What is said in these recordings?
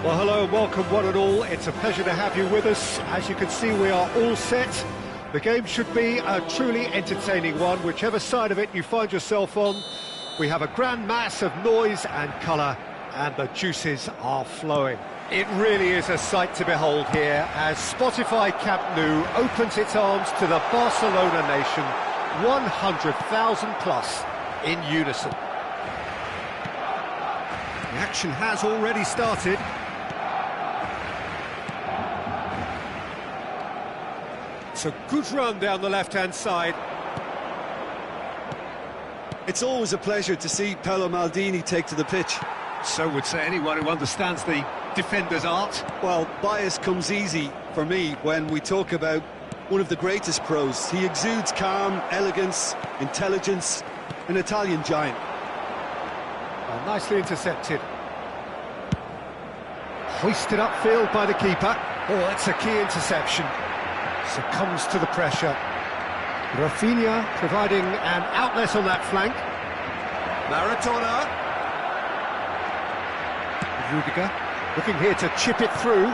Well, hello and welcome one and all. It's a pleasure to have you with us. As you can see, we are all set. The game should be a truly entertaining one, whichever side of it you find yourself on. We have a grand mass of noise and colour, and the juices are flowing. It really is a sight to behold here, as Spotify Camp Nou opens its arms to the Barcelona nation, 100,000 plus in unison. The action has already started. It's a good run down the left-hand side. It's always a pleasure to see Paolo Maldini take to the pitch. So would say anyone who understands the defender's art. Well, bias comes easy for me when we talk about one of the greatest pros. He exudes calm, elegance, intelligence, an Italian giant. Well, nicely intercepted. Hoisted upfield by the keeper. Oh, that's a key interception. Succumbs to the pressure. Rafinha providing an outlet on that flank. Maradona. Rudiger looking here to chip it through.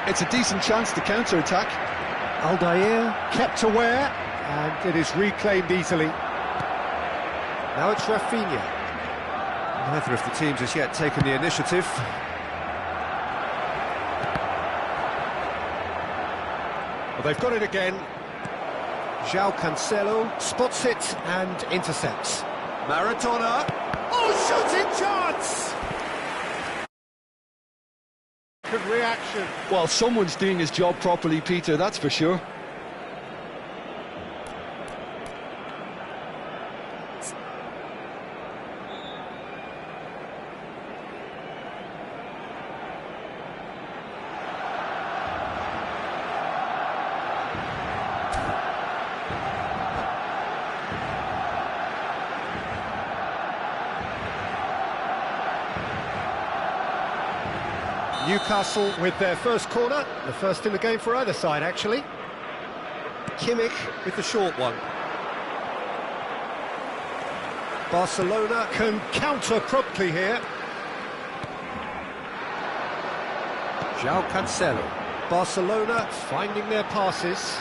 It's a decent chance to counter-attack. Aldair kept aware, and it is reclaimed easily. Now it's Rafinha. Neither of the teams has yet taken the initiative. Well, they've got it again. João Cancelo spots it and intercepts. Maradona. Oh, shooting chance! Good reaction. Well, someone's doing his job properly, Peter, that's for sure. Newcastle with their first corner, the first in the game for either side, actually. Kimmich with the short one. Barcelona can counter promptly here. João Cancelo. Barcelona finding their passes.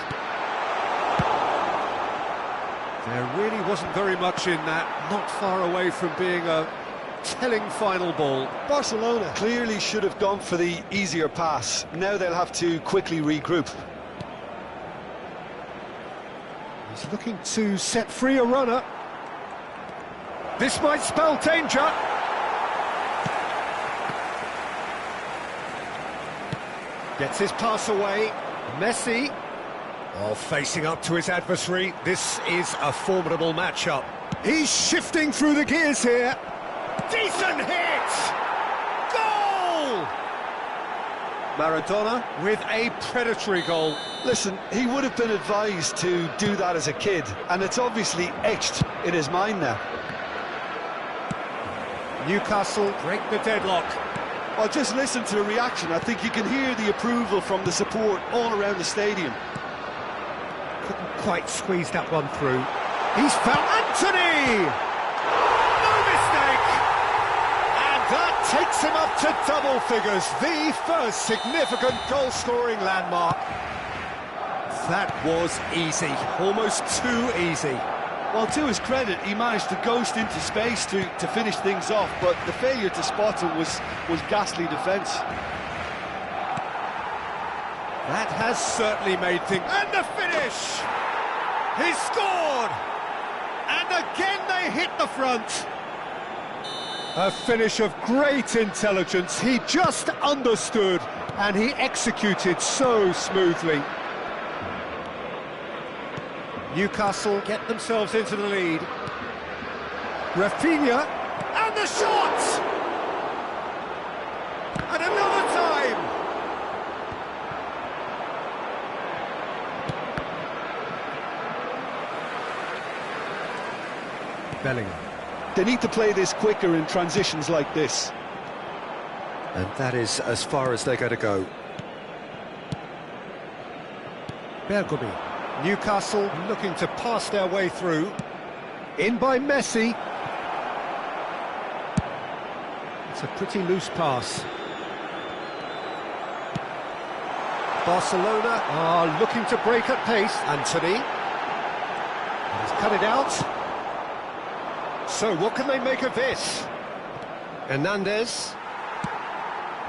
There really wasn't very much in that, not far away from being a telling final ball. Barcelona clearly should have gone for the easier pass. Now they'll have to quickly regroup. He's looking to set free a runner. This might spell danger. Gets his pass away. Messi. Oh, facing up to his adversary. This is a formidable matchup. He's shifting through the gears here. Decent hit! Goal! Maradona with a predatory goal. Listen, he would have been advised to do that as a kid, and it's obviously etched in his mind now. Newcastle break the deadlock. Well, just listen to the reaction. I think you can hear the approval from the support all around the stadium. Couldn't quite squeeze that one through. He's found Anthony! That takes him up to double figures, the first significant goal-scoring landmark. That was easy, almost too easy. Well, to his credit, he managed to ghost into space to finish things off, but the failure to spot him was ghastly defence. That has certainly made things... And the finish! He scored! And again they hit the front. A finish of great intelligence. He just understood and he executed so smoothly. Newcastle get themselves into the lead. Rafinha, and the shot! And another time! Bellingham. They need to play this quicker in transitions like this. And that is as far as they're going to go. Bergomi. Newcastle looking to pass their way through. In by Messi. It's a pretty loose pass. Barcelona are looking to break at pace. Anthony. He's cut it out. So what can they make of this? Hernandez.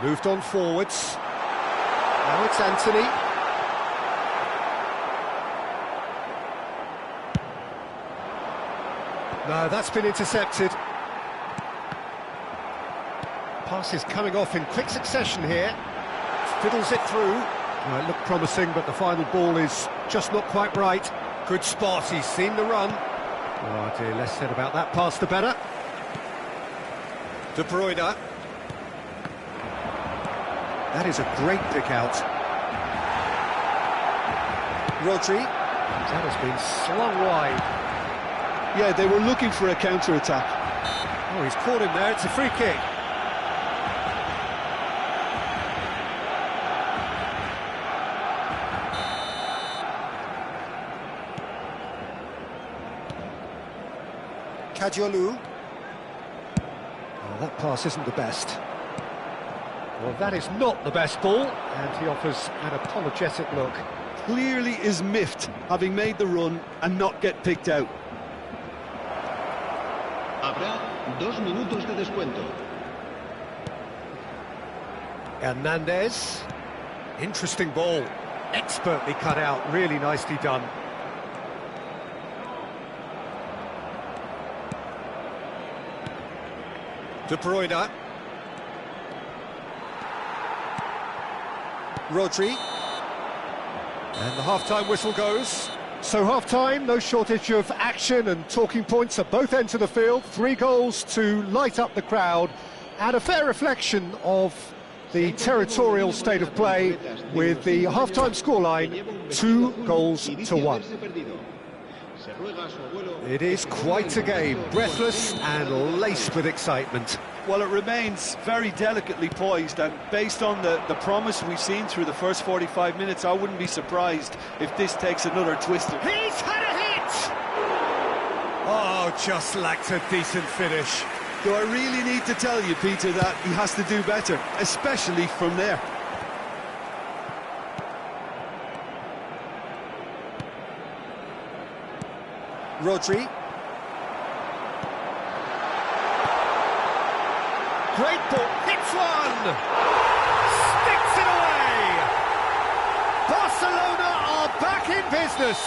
Moved on forwards. Now it's Anthony. No, that's been intercepted. Pass is coming off in quick succession here. Fiddles it through. Well, it looked promising, but the final ball is just not quite right. Good spot, he's seen the run. Oh dear, less said about that pass the better. De Bruyne. That is a great pick out. Rodri. That has been slung wide. Yeah, they were looking for a counter-attack. Oh, he's caught him there, it's a free kick. Kadiolu. Oh, that pass isn't the best. Well, that is not the best ball, and he offers an apologetic look. Clearly is miffed, having made the run and not get picked out. Habrá 2 minutos de descuento. Hernandez. Interesting ball. Expertly cut out, really nicely done. De Bruyne. Rodri. And the half-time whistle goes. So half-time, no shortage of action and talking points at both ends of the field. 3 goals to light up the crowd, and a fair reflection of the territorial state of play, with the half-time scoreline 2-1. It is quite a game, breathless and laced with excitement. Well, it remains very delicately poised, and based on the promise we've seen through the first 45 minutes, I wouldn't be surprised if this takes another twist. He's had a hit! Oh, just lacked a decent finish. Do I really need to tell you, Peter, that he has to do better, especially from there? Rodri. Great ball, hits one! Sticks it away! Barcelona are back in business!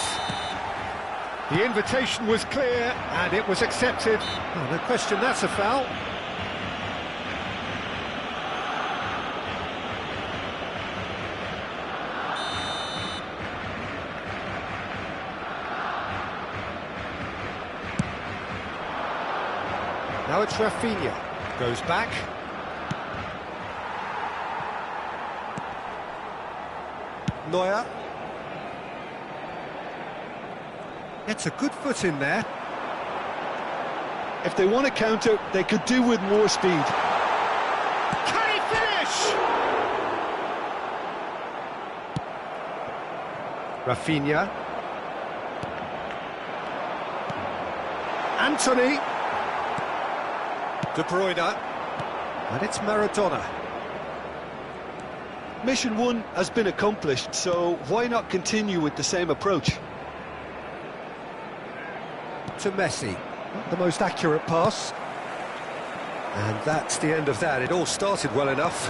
The invitation was clear, and it was accepted. Oh, no question, that's a foul. Now it's Rafinha. Goes back. Neuer. Gets a good foot in there. If they want to counter, they could do with more speed. Can he finish? Rafinha. Anthony. De Bruyne. And it's Maradona. Mission 1 has been accomplished, so why not continue with the same approach? To Messi. Not the most accurate pass. And that's the end of that. It all started well enough.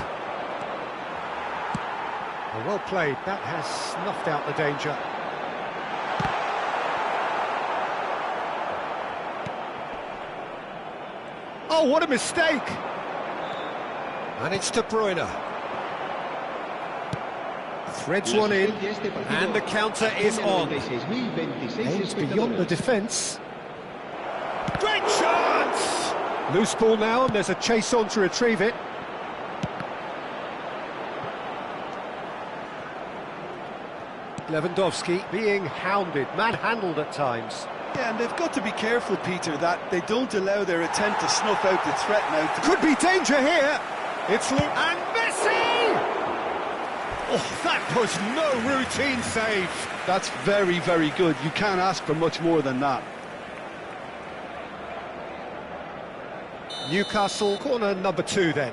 Well played. That has snuffed out the danger. Oh, what a mistake! And it's De Bruyne. Threads one in, and the counter is on. Aims beyond the defence. Great chance! Loose ball now, and there's a chase on to retrieve it. Lewandowski being hounded, manhandled at times. Yeah, and they've got to be careful, Peter, that they don't allow their attempt to snuff out the threat now. Could be danger here. It's Luke and Messi! Oh, that was no routine save. That's very, very good. You can't ask for much more than that. Newcastle, corner number 2 then.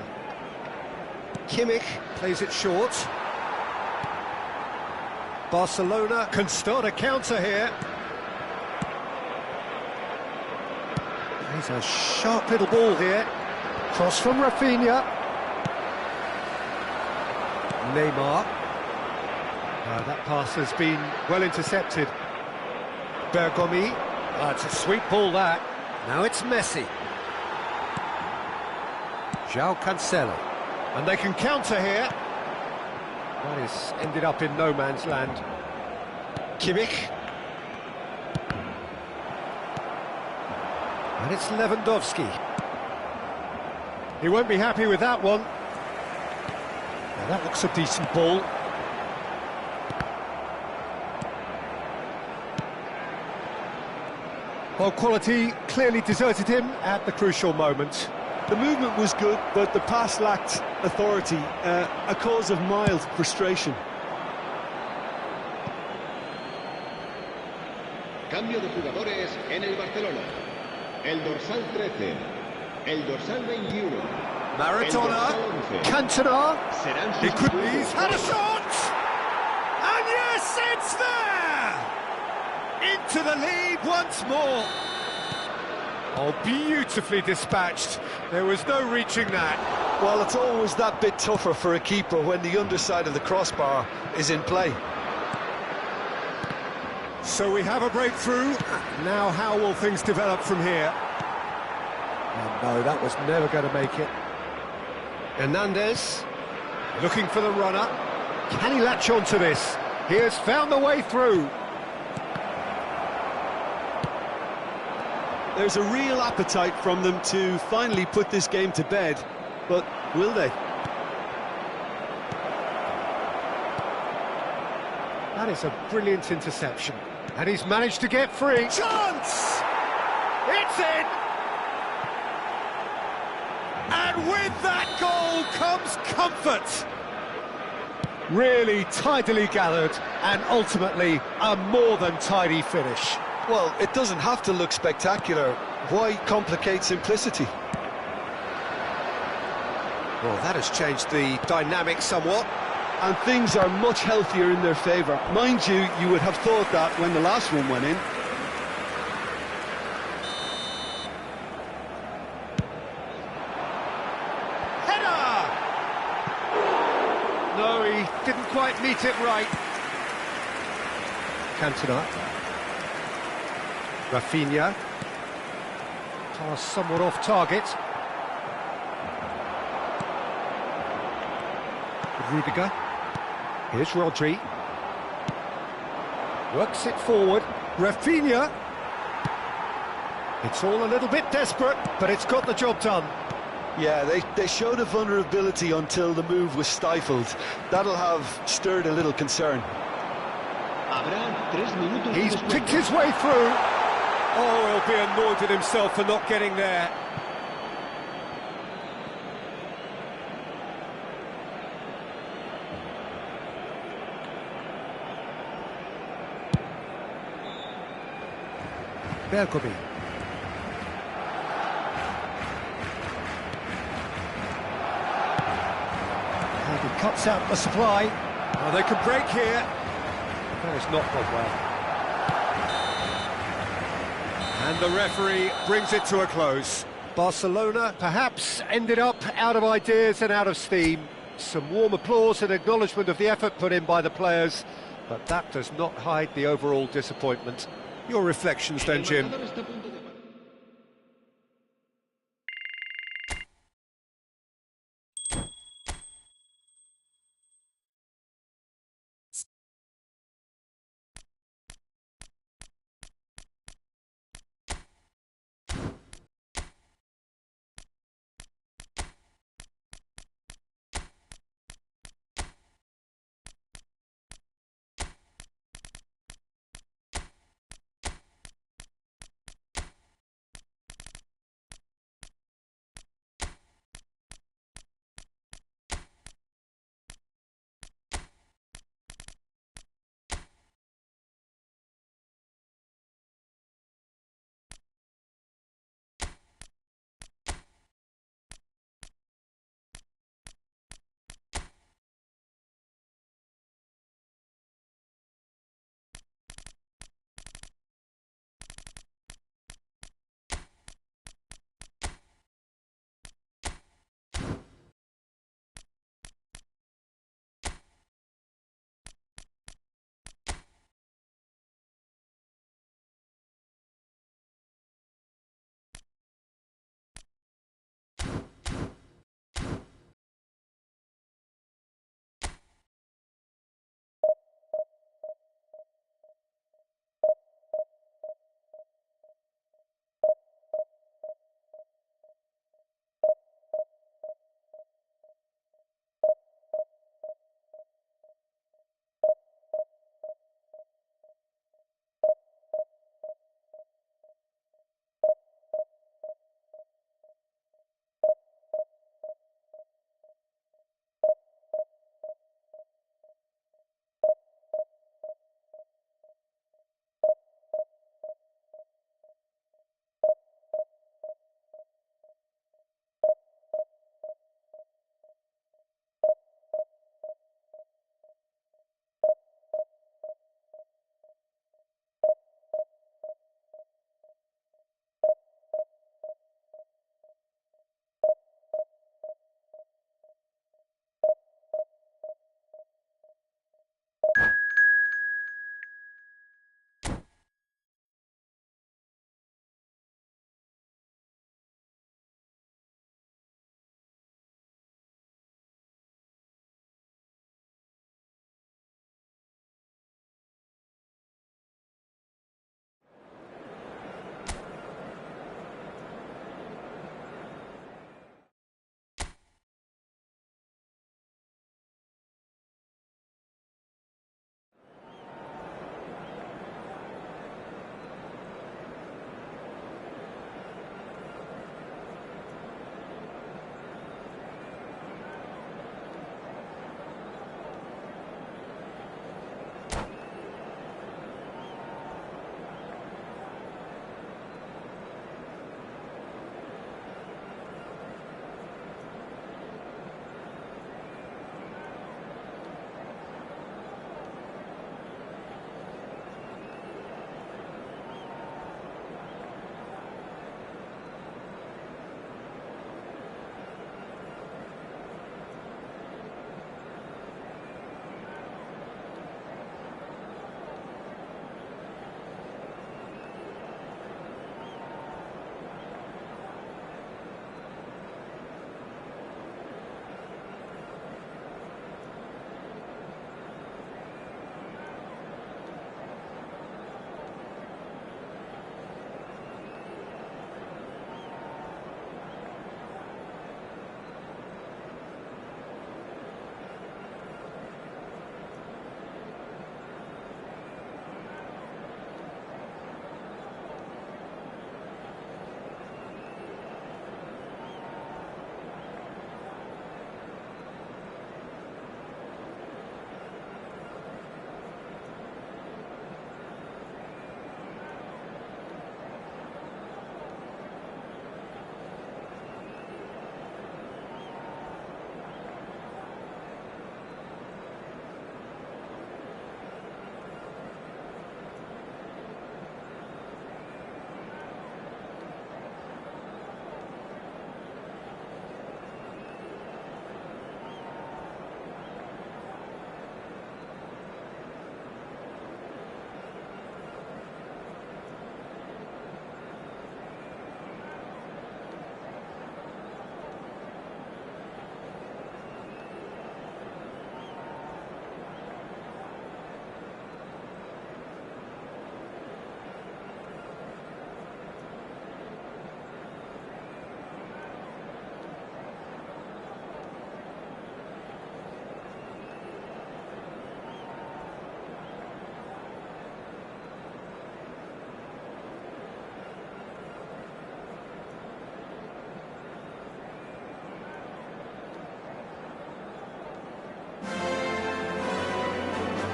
Kimmich plays it short. Barcelona can start a counter here. He's a sharp little ball here. Cross from Rafinha. Neymar. That pass has been well intercepted. Bergomi. It's a sweet ball, that. Now it's Messi. João Cancelo. And they can counter here. That is ended up in no man's land. Kimmich. And it's Lewandowski. He won't be happy with that one. Now that looks a decent ball. Well, quality clearly deserted him at the crucial moment. The movement was good, but the pass lacked authority, a cause of mild frustration. Cambio de jugadores en el Barcelona. El dorsal 13, el dorsal 21. Maradona, Cantona, he could, he's had a shot! And yes, it's there! Into the lead once more. Oh, beautifully dispatched. There was no reaching that. Well, it's always that bit tougher for a keeper when the underside of the crossbar is in play. So we have a breakthrough. Now how will things develop from here? Oh, no, that was never going to make it. Hernandez, looking for the runner. Can he latch on to this? He has found the way through. There's a real appetite from them to finally put this game to bed, but will they? That is a brilliant interception. And he's managed to get free. Chance! It's in! And with that goal comes comfort. Really tidily gathered, and ultimately a more than tidy finish. Well, it doesn't have to look spectacular. Why complicate simplicity? Well, that has changed the dynamic somewhat. And things are much healthier in their favour. Mind you, you would have thought that when the last one went in. Header! No, he didn't quite meet it right. Cantona. Rafinha. Pass somewhat off target. Rudiger. Here's Rodri. Works it forward. Rafinha. It's all a little bit desperate, but it's got the job done. Yeah, they showed a vulnerability until the move was stifled. That'll have stirred a little concern. He's picked his way through. Oh, he'll be annoyed at himself for not getting there. Bergomi. And he cuts out the supply. Oh, they can break here. That has not gone well. And the referee brings it to a close. Barcelona perhaps ended up out of ideas and out of steam. Some warm applause and acknowledgement of the effort put in by the players, but that does not hide the overall disappointment. Your reflections then, Jim?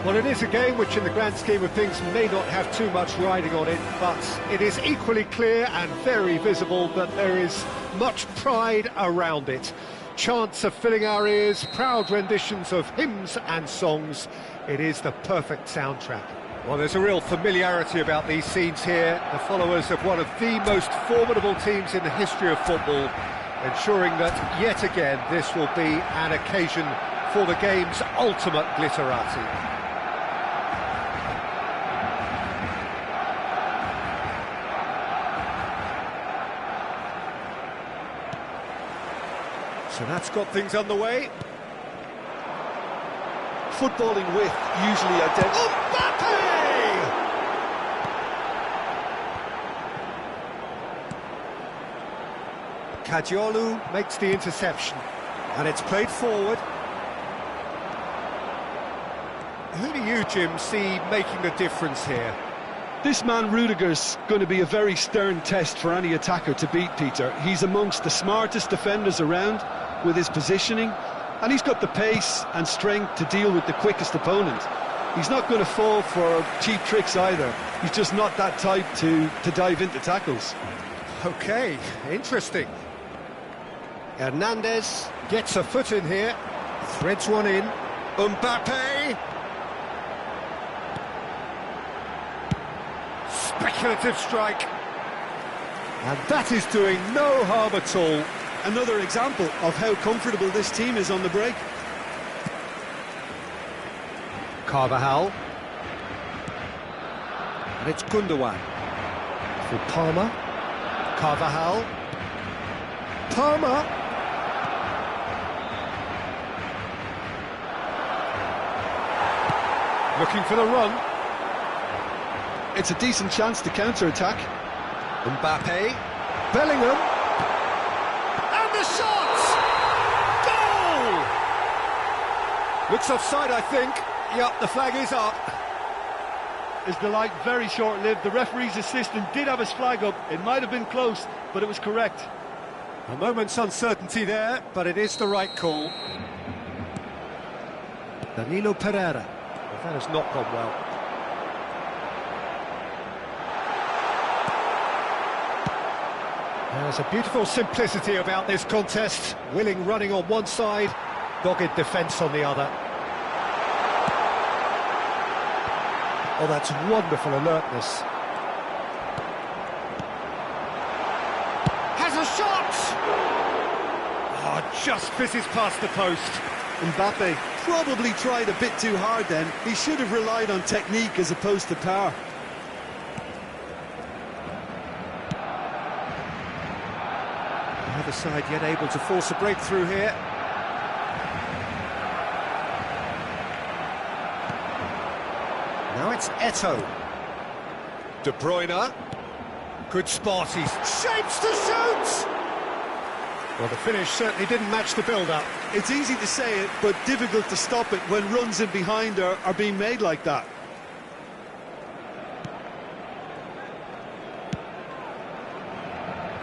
Well, it is a game which in the grand scheme of things may not have too much riding on it, but it is equally clear and very visible that there is much pride around it. Chants are filling our ears, proud renditions of hymns and songs. It is the perfect soundtrack. Well, there's a real familiarity about these scenes here. The followers of one of the most formidable teams in the history of football, ensuring that yet again this will be an occasion for the game's ultimate glitterati. So that's got things underway. Footballing with usually identical. Mbappe! Caggiolu makes the interception, and it's played forward. Who do you, Jim, see making the difference here? This man Rudiger's going to be a very stern test for any attacker to beat, Peter. He's amongst the smartest defenders around with his positioning, and he's got the pace and strength to deal with the quickest opponent. He's not going to fall for cheap tricks either. He's just not that type to dive into tackles. Okay, interesting. Hernandez gets a foot in here, threads one in. Mbappe! Speculative strike. And that is doing no harm at all. Another example of how comfortable this team is on the break. Carvajal. And it's Gundogan. For Palmer. Carvajal. Palmer. Looking for the run. It's a decent chance to counter-attack. Mbappe. Bellingham. And the shot! Goal! Looks offside, I think. Yep, the flag is up. Is the light very short-lived? The referee's assistant did have his flag up. It might have been close, but it was correct. A moment's uncertainty there, but it is the right call. Danilo Pereira. Well, that has not gone well. There's a beautiful simplicity about this contest. Willing running on one side, dogged defence on the other. Oh, that's wonderful alertness. Has a shot! Oh, just fizzes past the post. Mbappe probably tried a bit too hard then. He should have relied on technique as opposed to power. The other side yet able to force a breakthrough here. Now it's Eto'o. De Bruyne. Good spot, he shapes to shoot! Well, the finish certainly didn't match the build-up. It's easy to say it, but difficult to stop it when runs in behind are being made like that.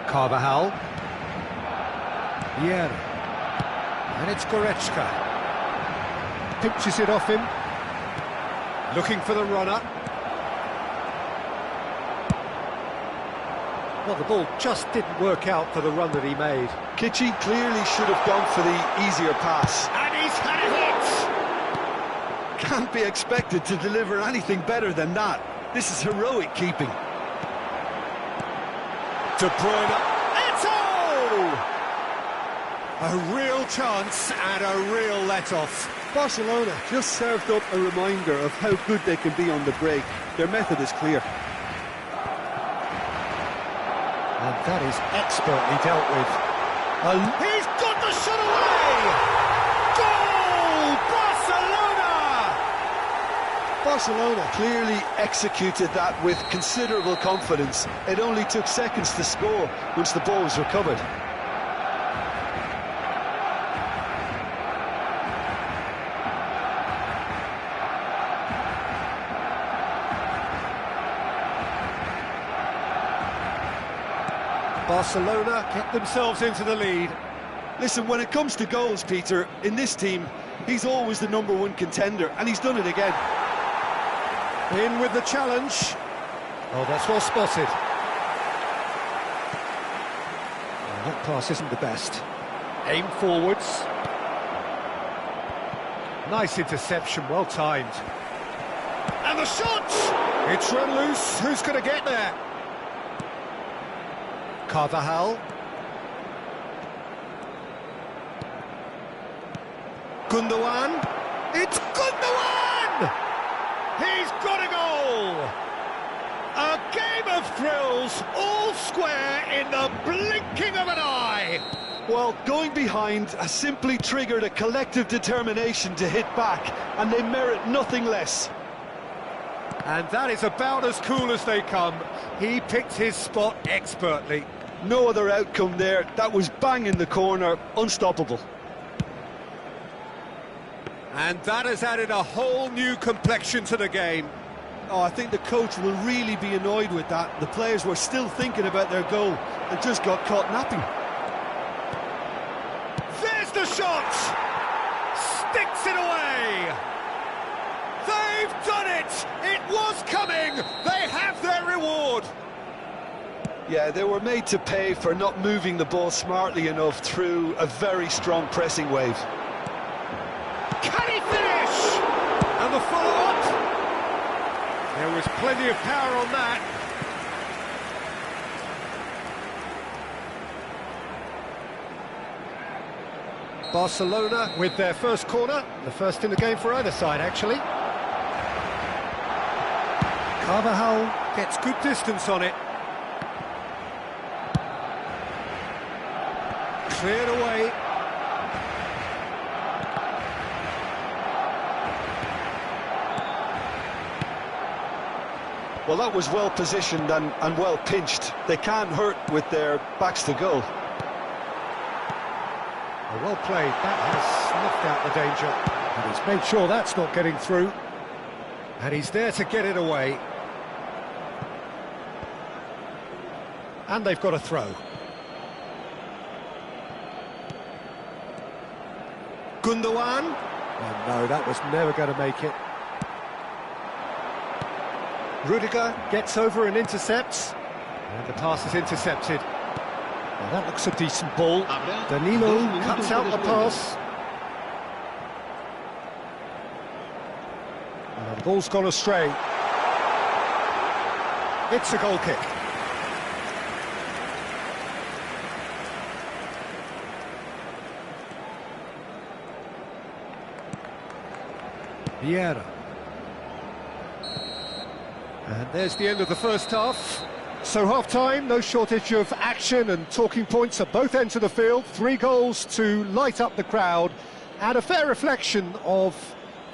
Carvajal. Yeah. And it's Goretzka. Pinches it off him. Looking for the runner. Well, the ball just didn't work out for the run that he made. Kitchie clearly should have gone for the easier pass. And he's had a hit! Can't be expected to deliver anything better than that. This is heroic keeping. De Bruyne. Eto'o! A real chance and a real let-off. Barcelona just served up a reminder of how good they can be on the break. Their method is clear. And that is expertly dealt with. He's got the shot away! Goal! Barcelona! Barcelona clearly executed that with considerable confidence. It only took seconds to score once the ball was recovered. Barcelona get themselves into the lead. Listen, when it comes to goals, Peter, in this team, he's always the #1 contender, and he's done it again. In with the challenge. Oh, that's well spotted. Oh, that pass isn't the best. Aim forwards. Nice interception, well timed. And the shot! It's run loose. Who's going to get there? Carvajal. Gundogan. It's Gundogan! He's got a goal! A game of thrills, all square in the blinking of an eye! Well, going behind has simply triggered a collective determination to hit back, and they merit nothing less. And that is about as cool as they come. He picked his spot expertly. No other outcome there. That was bang in the corner, unstoppable. And that has added a whole new complexion to the game. Oh, I think the coach will really be annoyed with that. The players were still thinking about their goal and just got caught napping. There's the shot! Sticks it away! They've done it! It was coming! They have their reward! Yeah, they were made to pay for not moving the ball smartly enough through a very strong pressing wave. Can he finish? And the follow-up? There was plenty of power on that. Barcelona with their first corner, the first in the game for either side, actually. Carvajal gets good distance on it. Cleared away. Well, that was well positioned and well pinched. They can't hurt with their backs to goal. Well played, that has snuffed out the danger. And he's made sure that's not getting through. And he's there to get it away. And they've got a throw. Gundogan. Oh no, that was never going to make it. Rudiger gets over and intercepts. And the pass is intercepted. Well, that looks a decent ball. Danilo cuts out the pass. And the ball's gone astray. It's a goal kick. Vieira. And there's the end of the first half. So half-time, no shortage of action and talking points at both ends of the field. 3 goals to light up the crowd, and a fair reflection of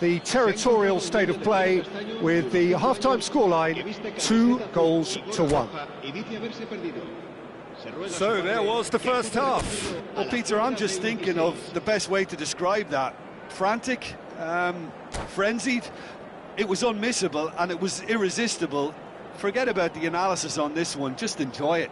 the territorial state of play with the half-time scoreline 2-1. So there was the first half. Well, Peter, I'm just thinking of the best way to describe that. Frantic, frenzied. It was unmissable and it was irresistible. Forget about the analysis on this one, just enjoy it.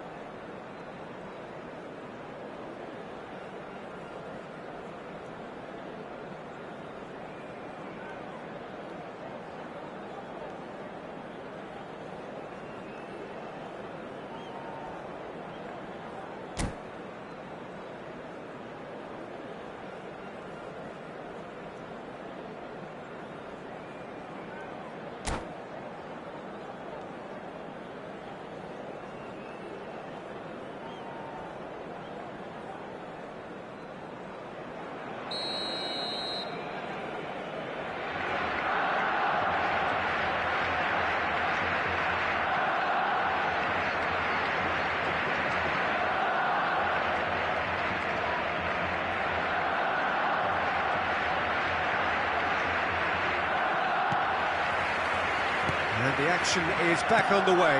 And the action is back underway.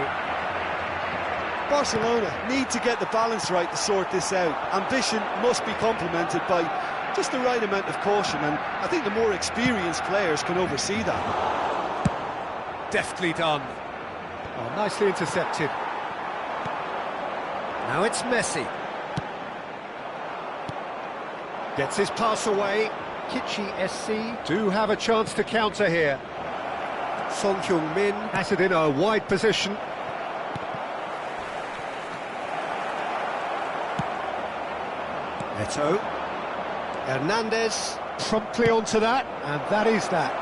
Barcelona need to get the balance right to sort this out. Ambition must be complemented by just the right amount of caution, and I think the more experienced players can oversee that. Deftly done. Oh, nicely intercepted. Now it's Messi. Gets his pass away. Kitchi SC do have a chance to counter here. Son Heung-min has it in a wide position. Neto. Hernandez promptly onto that, and that is that.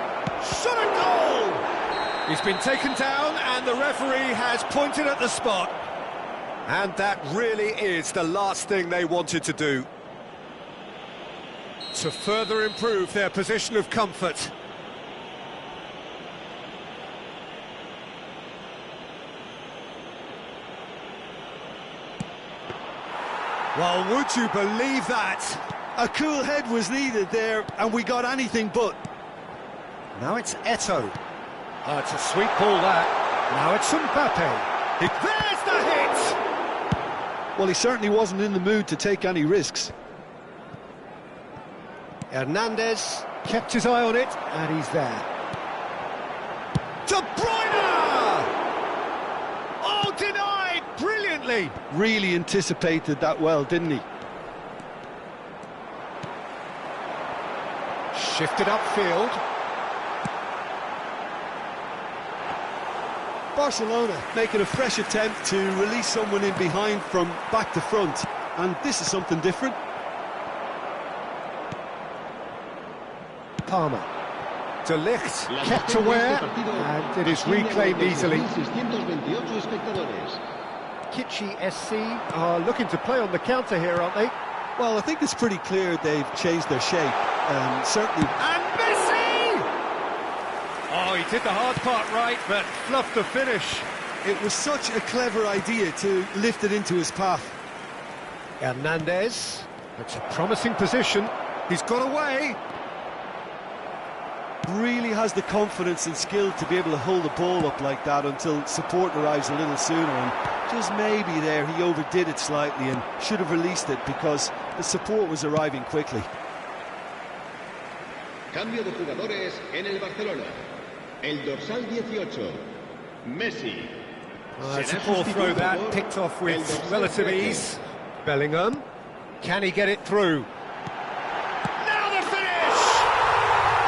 Shot a goal! He's been taken down, and the referee has pointed at the spot. And that really is the last thing they wanted to do, to further improve their position of comfort. Well, would you believe that? A cool head was needed there, and we got anything but. Now it's Eto'o. Oh, it's a sweet ball, that. Now it's Mbappe. There's the hit! Well, he certainly wasn't in the mood to take any risks. Hernandez kept his eye on it, and he's there. De Bruyne! Oh, denied brilliantly! Really anticipated that well, didn't he? Shifted upfield. Barcelona making a fresh attempt to release someone in behind from back to front, and this is something different. Palmer. De Ligt kept aware, and it is reclaimed easily. Kitchi SC are looking to play on the counter here, aren't they? Well, I think it's pretty clear they've changed their shape. Certainly. And Messi! Oh, he did the hard part right, but fluffed the finish. It was such a clever idea to lift it into his path. Hernandez. It's a promising position. He's got away. Really has the confidence and skill to be able to hold the ball up like that until support arrives a little sooner, and just maybe there he overdid it slightly and should have released it because the support was arriving quickly. Cambio de jugadores en el Barcelona. El dorsal 18, Messi. It's a poor throw that, picked off with relative ease. Bellingham, can he get it through? Now the finish!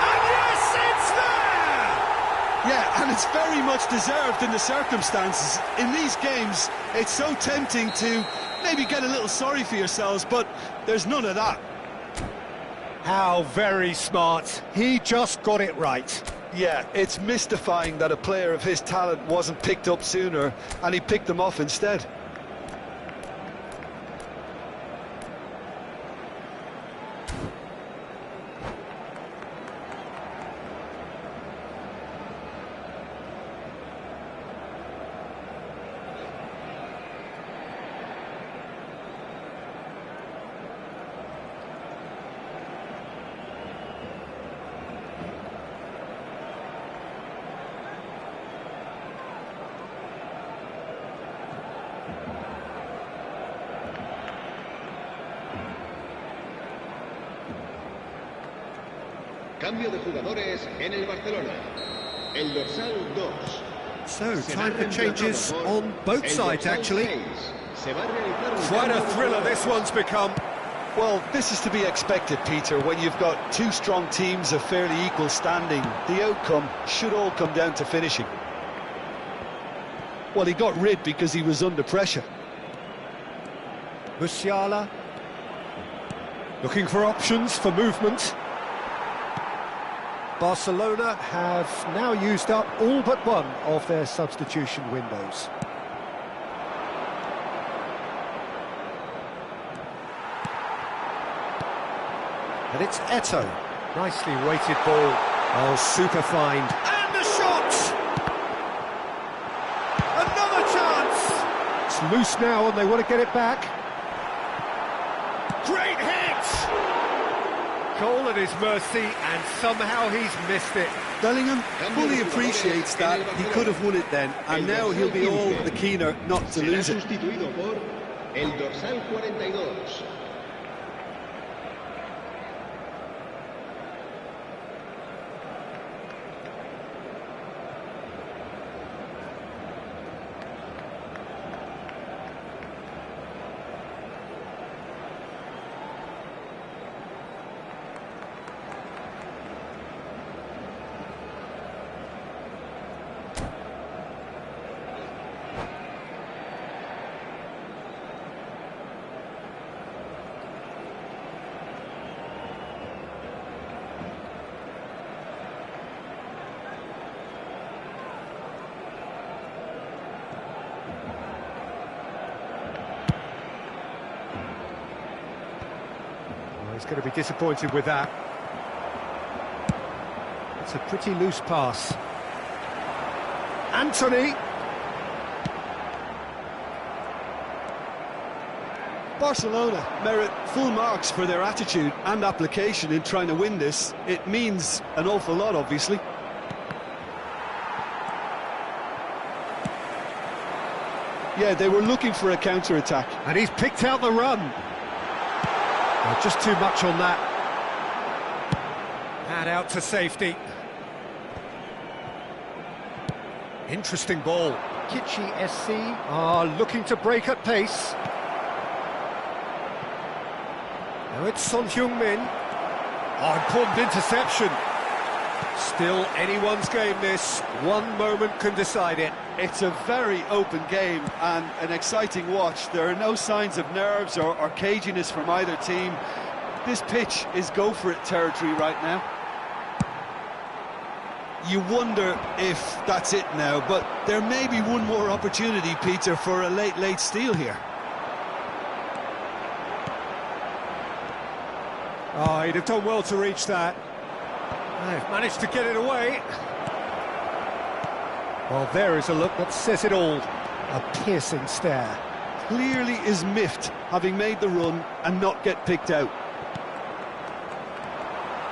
And yes, it's there! Yeah, and it's very much deserved in the circumstances. In these games, it's so tempting to maybe get a little sorry for yourselves, but there's none of that. How very smart. He just got it right. Yeah, it's mystifying that a player of his talent wasn't picked up sooner, and he picked them off instead. Cambio de jugadores en el Barcelona. El dorsal 2. So, time for changes on both sides, actually. Quite a thriller this one's become. Well, this is to be expected, Peter. When you've got two strong teams of fairly equal standing, the outcome should all come down to finishing. Well, he got rid because he was under pressure. Musiala looking for options for movement. Barcelona have now used up all but one of their substitution windows. And it's Eto'o. Nicely weighted ball. Oh, super find. And the shot! Another chance! It's loose now and they want to get it back. Great hit! Goal at his mercy, and somehow he's missed it. Bellingham fully appreciates that. He could have won it then, and now he'll be all the keener not to lose it. Sustituido por el dorsal 42. he's going to be disappointed with that. It's a pretty loose pass. Anthony. Barcelona merit full marks for their attitude and application in trying to win this. It means an awful lot, obviously. Yeah, they were looking for a counter-attack. And he's picked out the run. Just too much on that. And out to safety. Interesting ball. Kichi SC are looking to break at pace. Now it's Son Heung-min. Oh, important interception. Still anyone's game this. One moment can decide it. It's a very open game and an exciting watch. There are no signs of nerves or caginess from either team. This pitch is go-for-it territory right now. You wonder if that's it now, but there may be one more opportunity, Peter, for a late steal here. Oh, he'd have done well to reach that. They've managed to get it away. Well, there is a look that says it all. A piercing stare. Clearly is miffed, having made the run and not get picked out.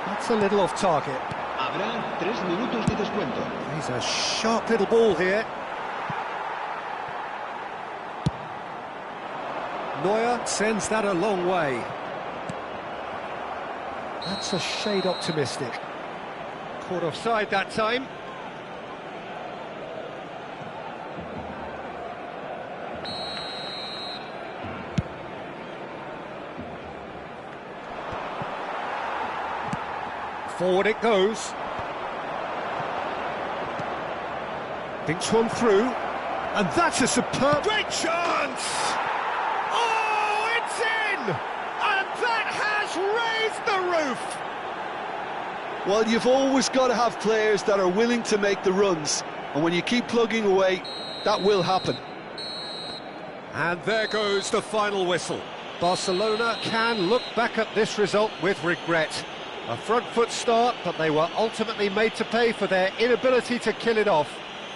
That's a little off target. Habrá 3 minutos de descuento. He's a sharp little ball here. Neuer sends that a long way. That's a shade optimistic. Caught offside that time. Forward it goes. Thinks one through. And that's a superb... Great chance! Oh, it's in! And that has raised the roof! Well, you've always got to have players that are willing to make the runs. And when you keep plugging away, that will happen. And there goes the final whistle. Barcelona can look back at this result with regret. A front foot start, but they were ultimately made to pay for their inability to kill it off.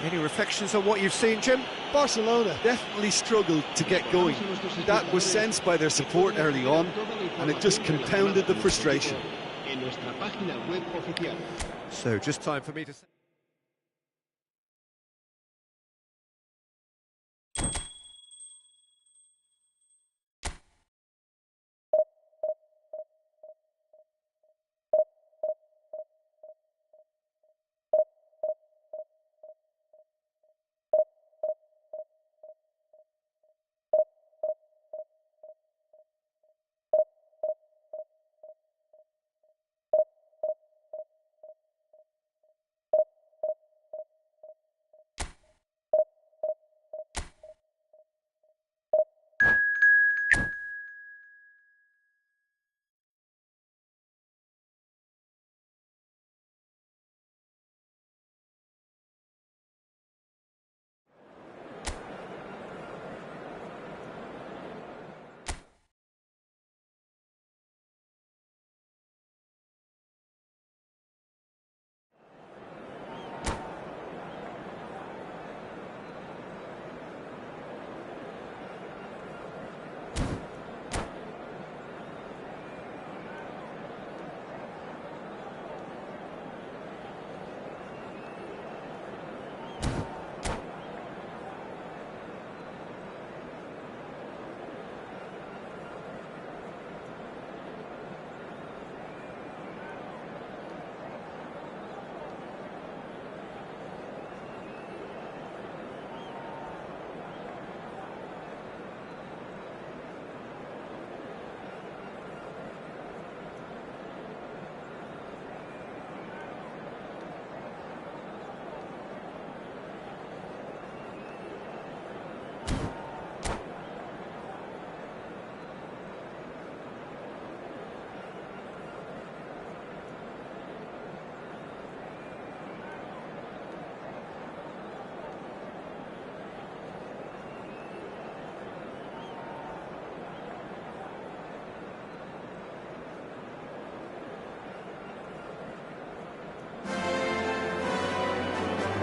Any reflections on what you've seen, Jim? Barcelona definitely struggled to get going. That was sensed by their support early on, and it just compounded the frustration. So, just time for me to say...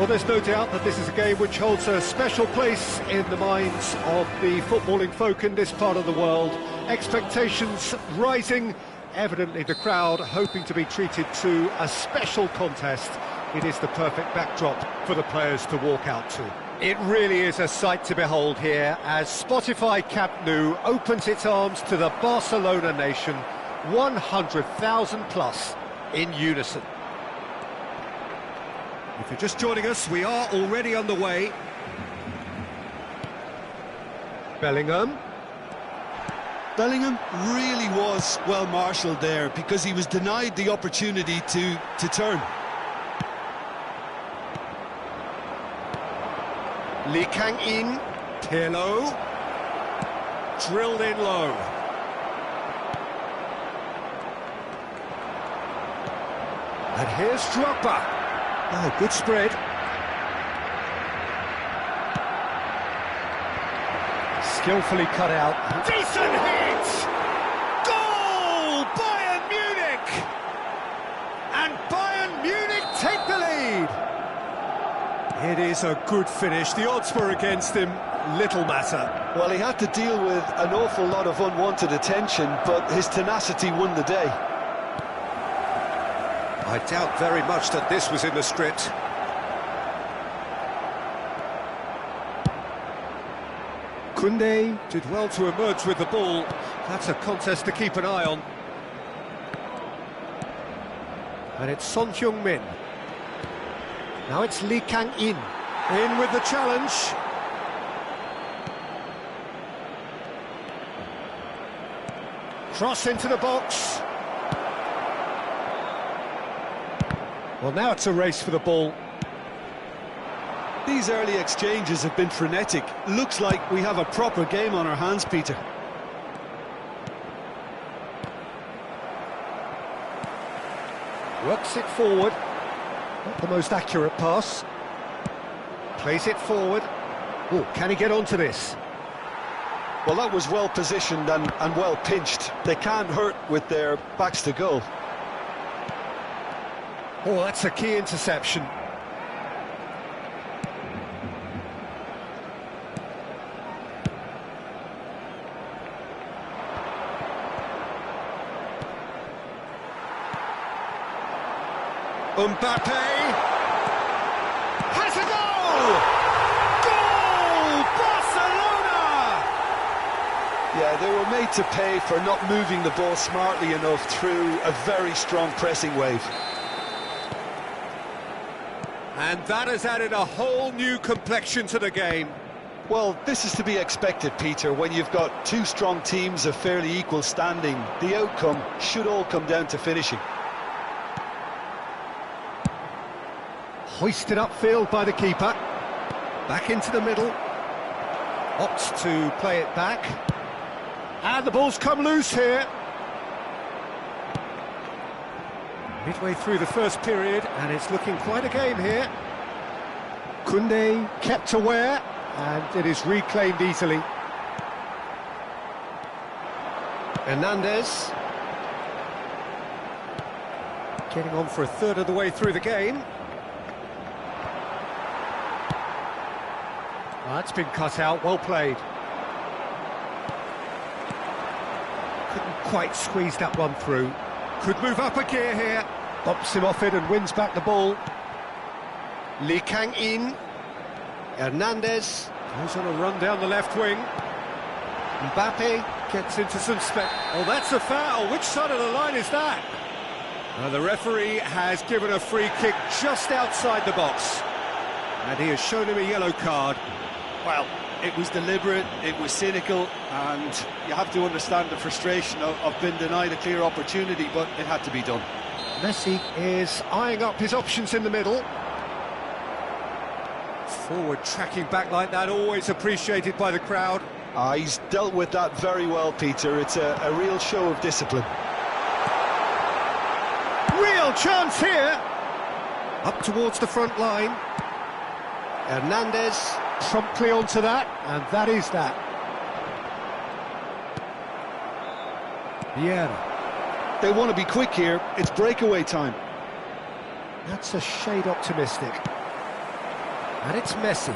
Well, there's no doubt that this is a game which holds a special place in the minds of the footballing folk in this part of the world. Expectations rising, evidently the crowd hoping to be treated to a special contest. It is the perfect backdrop for the players to walk out to. It really is a sight to behold here as Spotify Camp Nou opens its arms to the Barcelona nation, 100,000 plus in unison. If you're just joining us, we are already underway. Bellingham. Bellingham really was well marshalled there because he was denied the opportunity to turn. Lee Kang-in, Pirlo, drilled in low. And here's Drogba. Oh, good spread. Skillfully cut out. Decent hit! Goal! Bayern Munich! And Bayern Munich take the lead! It is a good finish. The odds were against him. Little matter. Well, he had to deal with an awful lot of unwanted attention, but his tenacity won the day. I doubt very much that this was in the script. Koundé did well to emerge with the ball. That's a contest to keep an eye on. And it's Son Heung-min. Now it's Lee Kang-in. In with the challenge. Cross into the box. Well, now it's a race for the ball. These early exchanges have been frenetic. Looks like we have a proper game on our hands, Peter. Works it forward. Not the most accurate pass. Plays it forward. Oh, can he get onto this? Well, that was well positioned and well pinched. They can't hurt with their backs to goal. Oh, that's a key interception. Mbappe has a goal! Goal! Barcelona! Yeah, they were made to pay for not moving the ball smartly enough through a very strong pressing wave. And that has added a whole new complexion to the game. Well, this is to be expected, Peter. When you've got two strong teams of fairly equal standing, the outcome should all come down to finishing. Hoisted upfield by the keeper. Back into the middle. Opts to play it back. And the ball's come loose here. Midway through the first period, and it's looking quite a game here. Koundé kept aware, and it is reclaimed easily. Hernandez. Getting on for a third of the way through the game. Oh, that's been cut out, well played. Couldn't quite squeeze that one through. Could move up a gear here. Bumps him off it and wins back the ball. Lee Kang-in. Hernandez goes on a run down the left wing. Mbappe gets into some space. Oh, that's a foul. Which side of the line is that? The referee has given a free kick just outside the box. And he has shown him a yellow card. Well, it was deliberate, it was cynical, and you have to understand the frustration of being denied a clear opportunity, but it had to be done. Messi is eyeing up his options in the middle. Forward tracking back like that, always appreciated by the crowd. He's dealt with that very well, Peter. It's a real show of discipline. Real chance here. Up towards the front line. Hernandez promptly onto that, and that is that. Vieira. They want to be quick here. It's breakaway time. That's a shade optimistic. And it's Messi.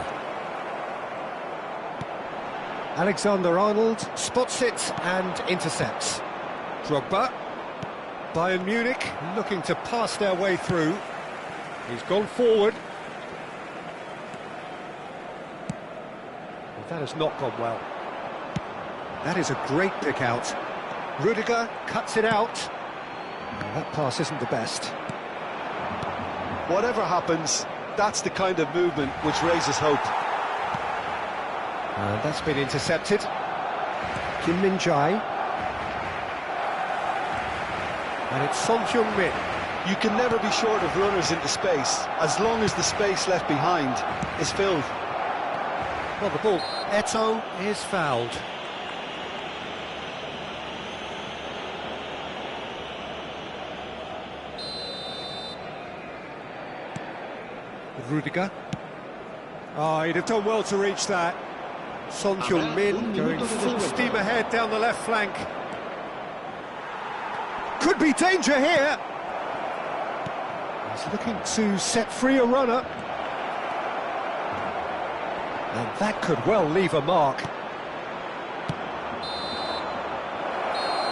Alexander-Arnold spots it and intercepts. Drogba. Bayern Munich looking to pass their way through. He's gone forward. Well, that has not gone well. That is a great pick out. Rudiger cuts it out. Well, that pass isn't the best. Whatever happens, that's the kind of movement which raises hope. And that's been intercepted. Kim Min-jae. And it's Son Heung-min. You can never be short of runners into space, as long as the space left behind is filled. Well, the ball, Eto'o is fouled. Rudiger. Oh, he'd have done well to reach that. Son Heung-min going full steam ahead down the left flank. Could be danger here. He's looking to set free a runner. And that could well leave a mark.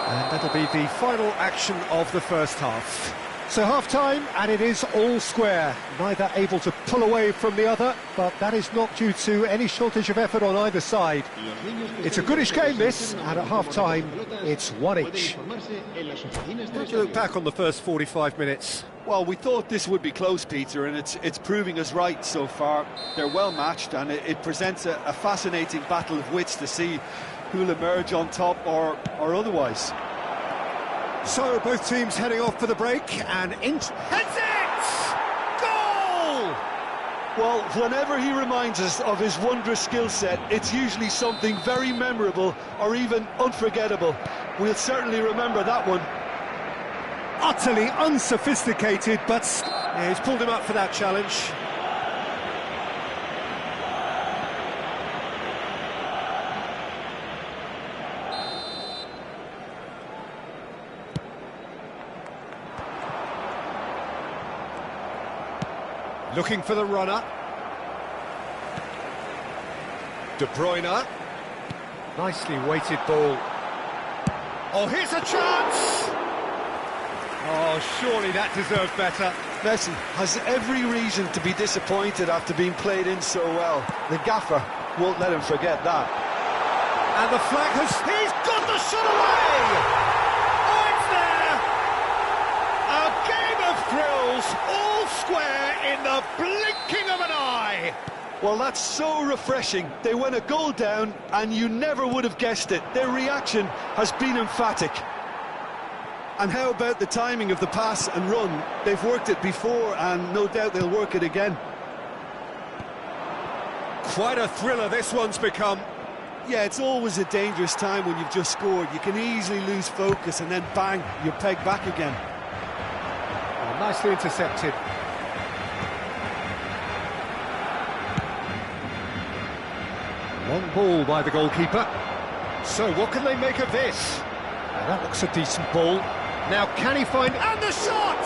And that'll be the final action of the first half. So half-time, and it is all square. Neither able to pull away from the other, but that is not due to any shortage of effort on either side. It's a goodish game, this, and at half-time, it's one each. How do you look back on the first 45 minutes? Well, we thought this would be close, Peter, and it's proving us right so far. They're well matched, and it presents a fascinating battle of wits to see who'll emerge on top or otherwise. So both teams heading off for the break, and heads it! Goal! Well, whenever he reminds us of his wondrous skill set, it's usually something very memorable or even unforgettable. We'll certainly remember that one. Utterly unsophisticated, but yeah, he's pulled him up for that challenge. Looking for the runner. De Bruyne. Nicely weighted ball. Oh, here's a chance! Oh, surely that deserved better. Messi has every reason to be disappointed after being played in so well. The gaffer won't let him forget that. And the flag has... He's got the shot away! Oh, it's there! A game of thrills, all square in the blinking of an eye! Well, that's so refreshing. They went a goal down, and you never would have guessed it. Their reaction has been emphatic. And how about the timing of the pass and run? They've worked it before, and no doubt they'll work it again. Quite a thriller this one's become. Yeah, it's always a dangerous time when you've just scored. You can easily lose focus, and then bang, you're pegged back again. Oh, nicely intercepted. Long ball by the goalkeeper. So what can they make of this? Now, that looks a decent ball. Now can he find... And the shot!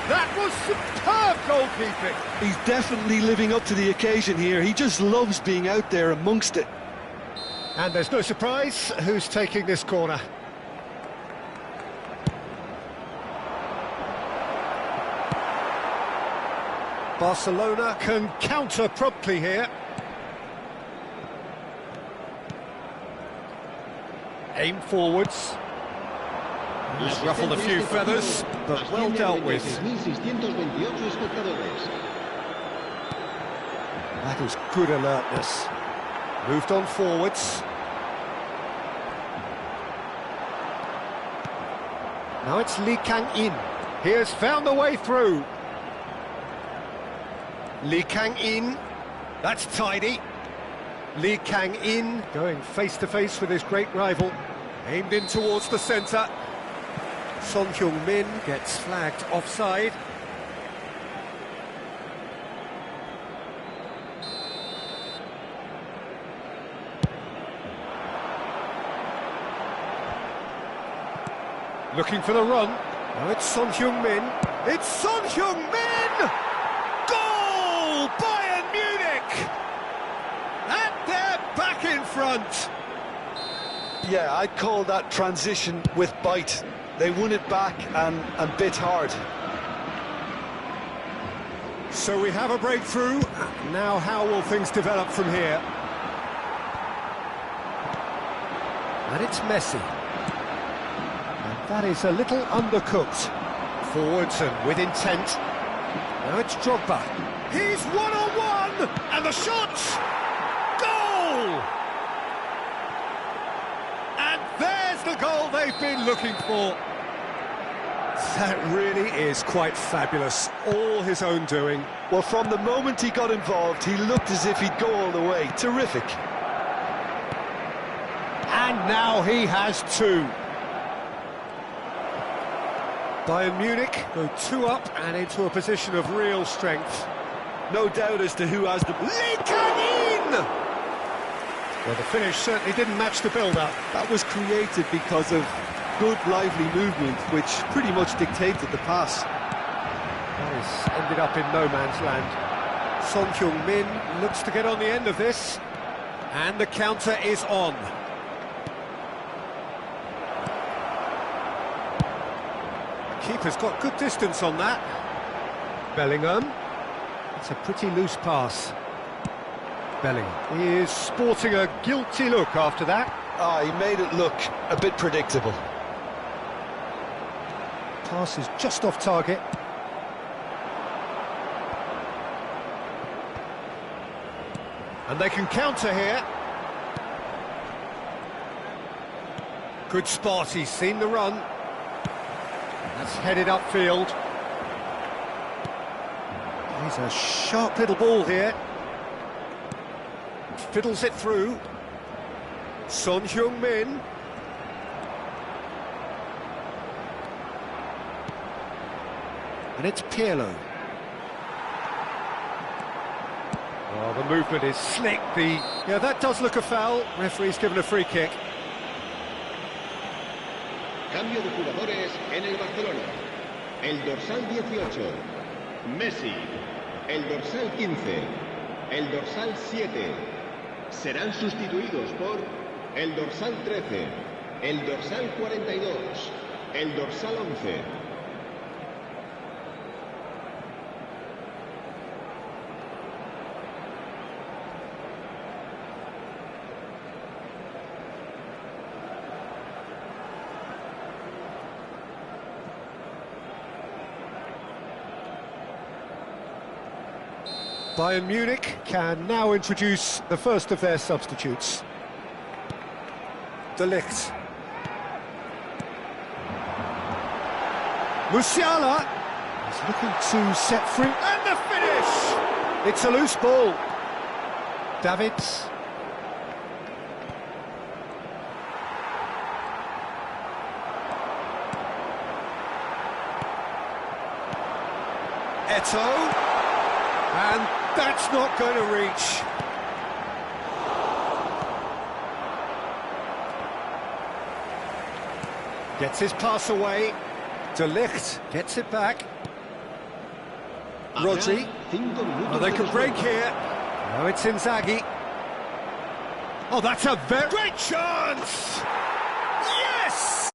That was superb goalkeeping. He's definitely living up to the occasion here. He just loves being out there amongst it. And there's no surprise who's taking this corner. Barcelona can counter promptly here. Aim forwards. He's ruffled a few feathers, but well dealt with. That is good alertness. Moved on forwards. Now it's Lee Kang-in. He has found the way through. Lee Kang-in. That's tidy. Lee Kang-in going face-to-face with his great rival. Aimed in towards the centre. Son Heung-min gets flagged offside. Looking for the run. Now it's Son Heung-min. It's Son Heung-min! Goal by front. Yeah, I'd call that transition with bite. They won it back and bit hard. So we have a breakthrough. Now how will things develop from here? And it's Messi. And that is a little undercooked. Forwards and with intent. Now it's Drogba. He's one-on-one! And the shot! Goal! And there's the goal they've been looking for. That really is quite fabulous. All his own doing. Well, from the moment he got involved, he looked as if he'd go all the way. Terrific. And now he has two. Bayern Munich go 2 up and into a position of real strength. No doubt as to who has the... Likanin! Well, the finish certainly didn't match the build-up. That was created because of good, lively movement, which pretty much dictated the pass. That has ended up in no man's land. Son Heung-min looks to get on the end of this. And the counter is on. Keeper's got good distance on that. Bellingham. It's a pretty loose pass. Bellingham. He is sporting a guilty look after that. He made it look a bit predictable. Pass is just off target. And they can counter here. Good spot, he's seen the run. That's headed upfield. He's a sharp little ball here. Fiddles it through. Son Heung-min. And it's Pirlo. Oh, the movement is slick. Yeah, that does look a foul. Referee's given a free kick. Cambio de jugadores en el Barcelona. El dorsal 18, Messi. El dorsal 15, el dorsal 7. Serán sustituidos por el dorsal 13, el dorsal 42, el dorsal 11. Bayern Munich can now introduce the first of their substitutes. De Ligt. Musiala is looking to set free. And the finish! It's a loose ball. Davids. Eto'o. And that's not going to reach. Gets his pass away. De Ligt gets it back. Rodri. Oh, they can break here. No, it's Inzaghi. Oh, that's a very great chance! Yes!